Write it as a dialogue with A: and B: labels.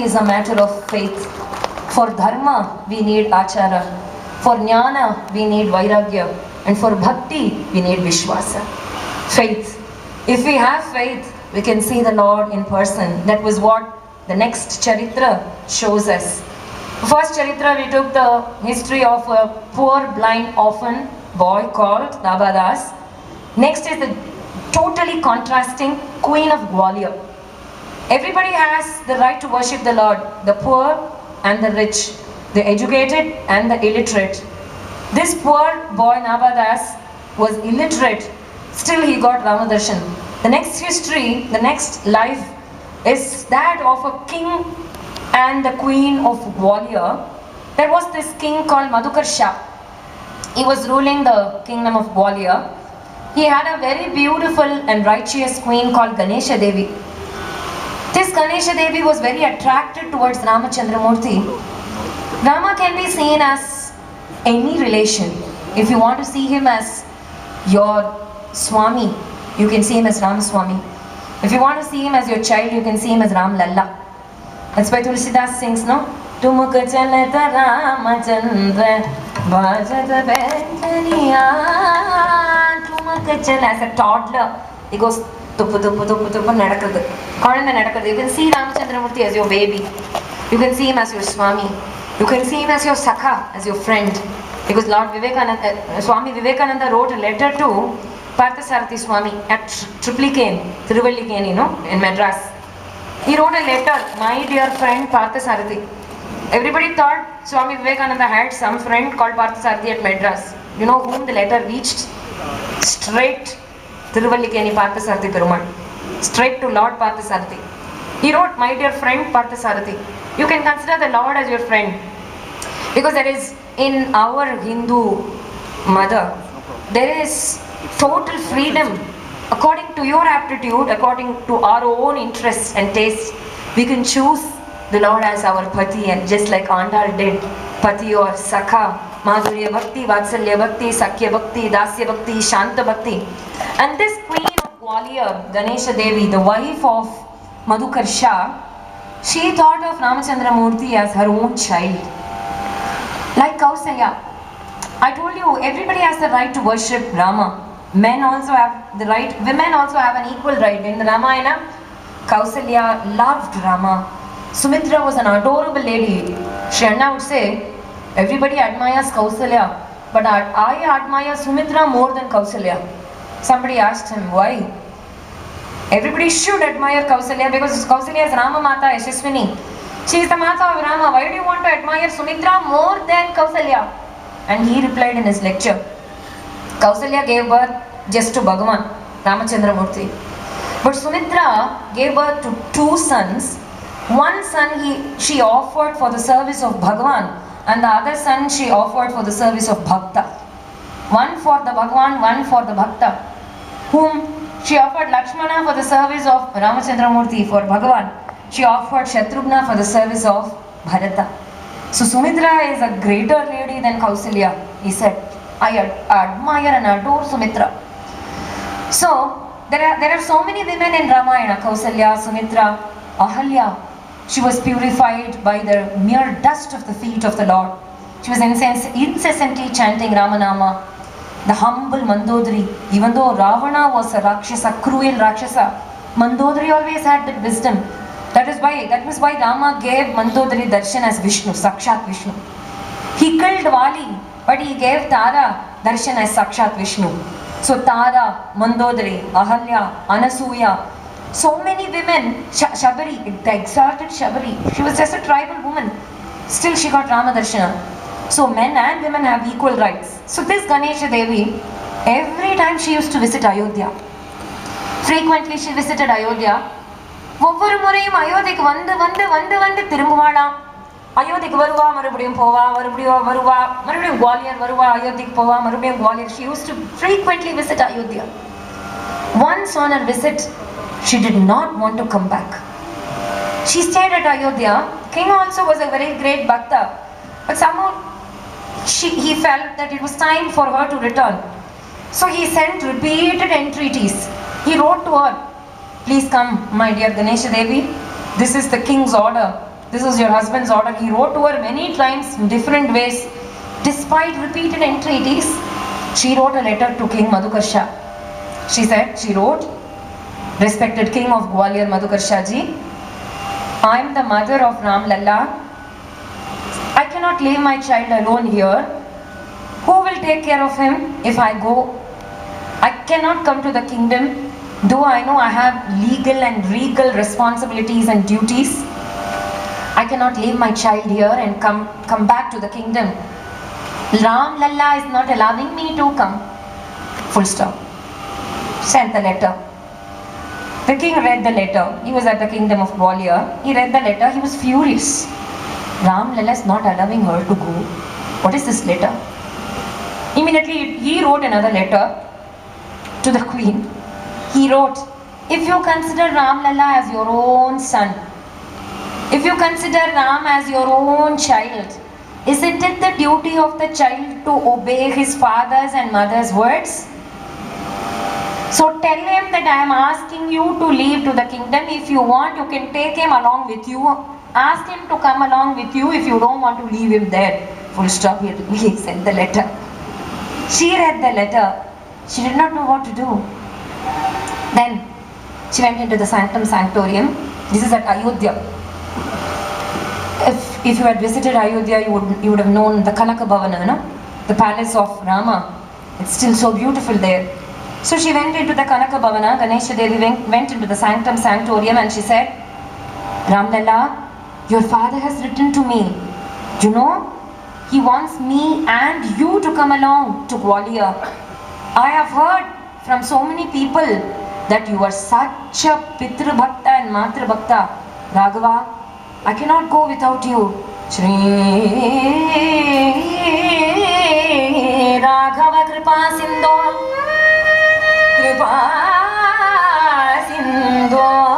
A: is a matter of faith. For dharma, we need achara. For jnana, we need vairagya. And for bhakti, we need vishwasa. Faith. If we have faith, we can see the Lord in person. That was what the next charitra shows us. First charitra, we took the history of a poor blind orphan boy called Nabadas. Next is the totally contrasting Queen of Gwalior. Everybody has the right to worship the Lord, the poor and the rich, the educated and the illiterate. This poor boy Nabadas was illiterate, still he got Ramadarshan. The next history, the next life is that of a king and the queen of Gwalior. There was this king called Madhukar Shah. He was ruling the kingdom of Gwalior. He had a very beautiful and righteous queen called Ganesha Devi. This Ganesha Devi was very attracted towards Ramachandra Murthy. Rama can be seen as any relation. If you want to see him as your Swami, you can see him as Ramaswamy. If you want to see him as your child, you can see him as Ram Lalla. That's why Tulsidas sings, no? Tumukka chalata Ramachandra Bhajata Benjaniya. Tumukka chala, as a toddler, he goes tupu tupu tupu tupu nadakadu. Kolanda nadakadu. You can see Ramachandra Murthy as your baby. You can see him as your Swami. You can see him as your Sakha, as your friend. Because Lord Vivekananda, Swami Vivekananda wrote a letter to Parthasarathi Swami at Triplicane, Thiruvallikane, in Madras. He wrote a letter, my dear friend Parthasarathi. Everybody thought Swami Vivekananda had some friend called Parthasarathi at Madras. You know whom the letter reached? Straight Thiruvallikane Parthasarathi Perumal. Straight to Lord Parthasarathi. He wrote, my dear friend Parthasarathi. You can consider the Lord as your friend. Because there is, in our Hindu mother, there is total freedom. According to your aptitude, according to our own interests and tastes, we can choose the Lord as our Pati, and just like Andal did, Pati or Sakha, Madhurya Bhakti, Vatsalya Bhakti, Sakya Bhakti, Dasya Bhakti, Shanta Bhakti. And this queen of Gwalior, Ganesha Devi, the wife of Madhukar Shah, she thought of Ramachandra Murthy as her own child. Like Kausalya. I told you, everybody has the right to worship Rama. Men also have the right, women also have an equal right. In the Ramayana, Kausalya loved Rama. Sumitra was an adorable lady. Shri Anna would say, everybody admires Kausalya, but I admire Sumitra more than Kausalya. Somebody asked him, why? Everybody should admire Kausalya because Kausalya is Rama Mata Yashaswini. She is the Mata of Rama. Why do you want to admire Sumitra more than Kausalya? And he replied in his lecture, Kausalya gave birth just to Bhagavan, Ramachandra Murthy. But Sumitra gave birth to two sons. One son she offered for the service of Bhagavan, and the other son she offered for the service of Bhakta. One for the Bhagavan, one for the Bhakta, whom she offered Lakshmana for the service of Ramachandra Murthy for Bhagavan. She offered Shatrughna for the service of Bharata. So Sumitra is a greater lady than Kausalya. He said, I admire and adore Sumitra. So there are so many women in Ramayana. Kausalya, Sumitra, Ahalya. She was purified by the mere dust of the feet of the Lord. She was incessantly chanting Ramanama. The humble Mandodari, even though Ravana was a Rakshasa, cruel Rakshasa, Mandodari always had that wisdom. That was why Rama gave Mandodari darshan as Vishnu, Sakshat Vishnu. He killed Vali, but he gave Tara darshan as Sakshat Vishnu. So Tara, Mandodari, Ahalya, Anasuya, so many women, Shabari, the exalted Shabari, she was just a tribal woman. Still she got Rama darshana. So men and women have equal rights. So this Ganesha Devi, every time she used to visit Ayodhya, frequently she visited Ayodhya. ஒவ்வொரு முறையும் அயோத்திக்கு வந்து திரும்புவாளாம். அயோத்திக்கு வருவா, மறுபடியும் போவா, மறுபடியும் குவாலியர் வருவா, அயோத்திக்கு போவா, மறுபடியும் Gwalior. She used to frequently visit Ayodhya. Once on her visit, she did not want to come back. She stayed at Ayodhya. King also was a very great bhakta, but somehow he felt that it was time for her to return. So he sent repeated entreaties. He wrote to her, please come, my dear Ganesha Devi. This is the king's order. this is your husband's order. He wrote to her many times in different ways. Despite repeated entreaties, she wrote a letter to King Madhukarsha. She wrote, respected King of Gwalior Madhukarsha ji, I am the mother of Ram Lalla. I cannot leave my child alone here. Who will take care of him if I go? I cannot come to the kingdom, though I know I have legal and regal responsibilities and duties. I cannot leave my child here and come back to the kingdom. Ram Lalla is not allowing me to come. Full stop. Sent the letter. The king read the letter. He was at the kingdom of Gwalior. He read the letter. He was furious. Ram Lalla is not allowing her to go. What is this letter? Immediately he wrote another letter to the queen. He wrote, if you consider Ram Lalla as your own son, if you consider Ram as your own child, isn't it the duty of the child to obey his father's and mother's words? So tell him that I am asking you to leave to the kingdom. If you want, you can take him along with you. Ask him to come along with you if you don't want to leave him there. Full stop. He sent the letter. She read the letter. She did not know what to do. Then she went into the sanctum sanctorium. This is at Ayodhya. If you had visited Ayodhya, you would have known the Kanaka Bhavana, no? The palace of Rama. It's still so beautiful there. So she went into the Kanaka Bhavana. Ganesha Devi went into the sanctum sanctorium and she said, Ram Lalla, your father has written to me. You know, he wants me and you to come along to Gwalior. I have heard from so many people that you are such a Pitru Bhakta and Matru Bhakta. Raghava, I cannot go without you. Shri Raghava Kripa Sindhu Kripa Sindhu